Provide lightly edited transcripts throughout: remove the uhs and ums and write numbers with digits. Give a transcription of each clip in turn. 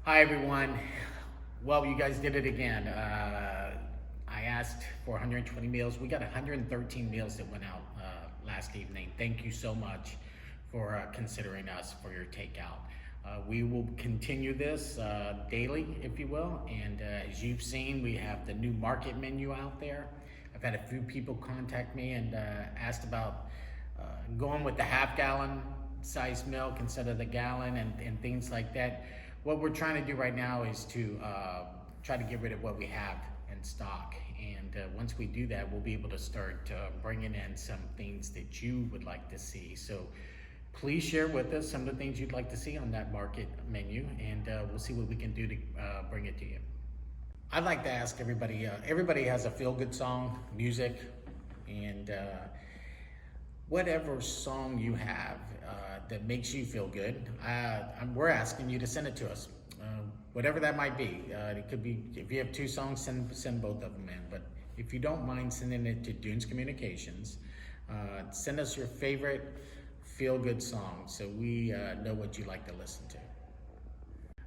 Hi everyone. Well, you guys did it again. I asked for 120 meals. We got 113 meals that went out last evening. Thank you so much for considering us for your takeout. We will continue this daily, if you will. And as you've seen, we have the new market menu out there. I've had a few people contact me and asked about going with the half-gallon size milk instead of the gallon and things like that. What we're trying to do right now is to try to get rid of what we have in stock. And once we do that, we'll be able to start bringing in some things that you would like to see. So please share with us some of the things you'd like to see on that market menu, and we'll see what we can do to bring it to you. I'd like to ask everybody, everybody has a feel-good song, music, and whatever song you have that makes you feel good, we're asking you to send it to us. Whatever that might be. It could be, if you have two songs, send both of them in. But if you don't mind sending it to Dunes Communications, send us your favorite feel-good song so we know what you like to listen to.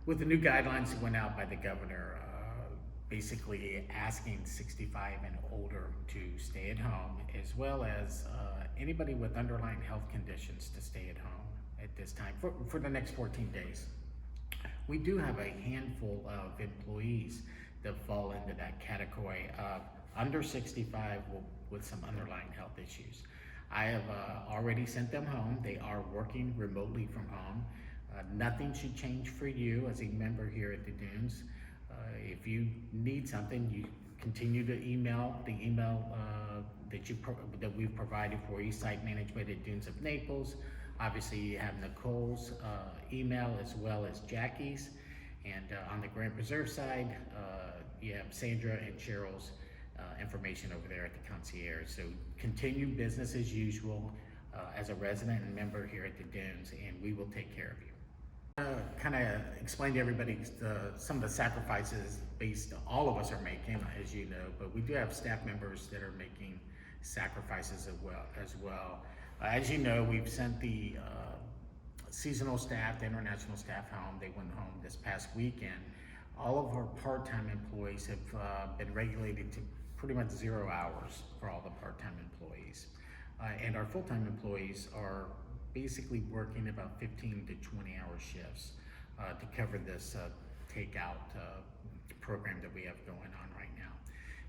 With the new guidelines that went out by the governor, basically asking 65 and older to stay at home, as well as anybody with underlying health conditions to stay at home at this time for the next 14 days. We do have a handful of employees that fall into that category of under 65 with some underlying health issues. I have already sent them home. They are working remotely from home. Nothing should change for you as a member here at the Dunes. If you need something, you continue to email the email that we've provided for you, site management at Dunes of Naples. Obviously, you have Nicole's email as well as Jackie's. And on the Grand Preserve side, you have Sandra and Cheryl's information over there at the concierge. So continue business as usual as a resident and member here at the Dunes, and we will take care of you. Kind of explain to everybody some of the sacrifices all of us are making, as you know, but we do have staff members that are making sacrifices as well. As you know, we've sent the seasonal staff, the international staff home. They went home this past weekend. All of our part-time employees have been regulated to pretty much 0 hours for all the part-time employees. And our full-time employees are basically working about 15 to 20 hour shifts to cover this takeout program that we have going on right now.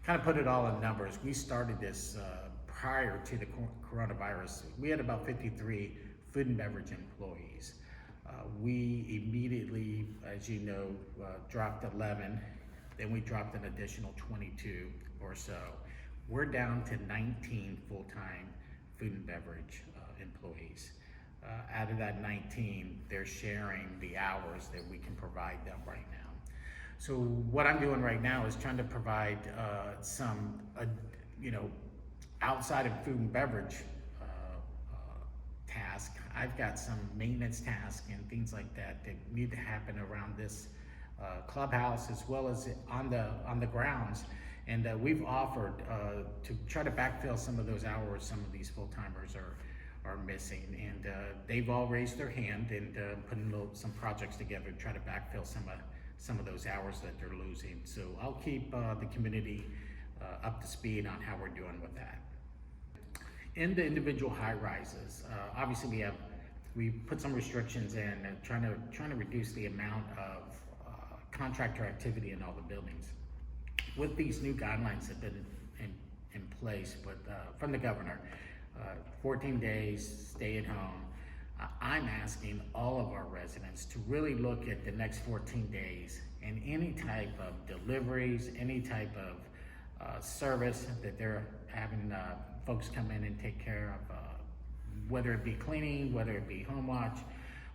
Kind of put it all in numbers. We started this prior to the coronavirus. We had about 53 food and beverage employees. We immediately, as you know, dropped 11. Then we dropped an additional 22 or so. We're down to 19 full-time food and beverage employees. Out of that 19, they're sharing the hours that we can provide them right now. So what I'm doing right now is trying to provide some, outside of food and beverage task. I've got some maintenance tasks and things like that that need to happen around this clubhouse as well as on the grounds. And we've offered to try to backfill some of those hours some of these full-timers are missing, and they've all raised their hand and putting some projects together to try to backfill some of those hours that they're losing. So I'll keep the community up to speed on how we're doing with that. In the individual high rises, obviously we put some restrictions in and trying to reduce the amount of contractor activity in all the buildings. With these new guidelines that have been in place from the governor, 14 days, stay at home. I'm asking all of our residents to really look at the next 14 days and any type of deliveries, any type of service that they're having folks come in and take care of, whether it be cleaning, whether it be home watch,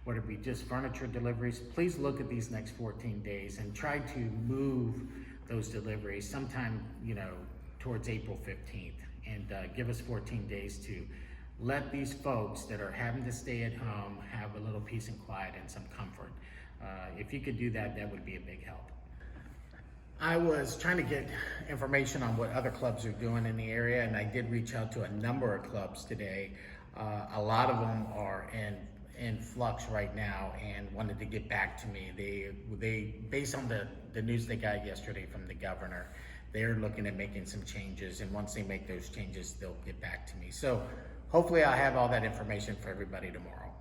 whether it be just furniture deliveries. Please look at these next 14 days and try to move those deliveries sometime, towards April 15th. And give us 14 days to let these folks that are having to stay at home have a little peace and quiet and some comfort. If you could do that, that would be a big help. I was trying to get information on what other clubs are doing in the area, and I did reach out to a number of clubs today. A lot of them are in in flux right now and wanted to get back to me. They based on the news they got yesterday from the governor, they're looking at making some changes, and once they make those changes, they'll get back to me. So hopefully I'll have all that information for everybody tomorrow.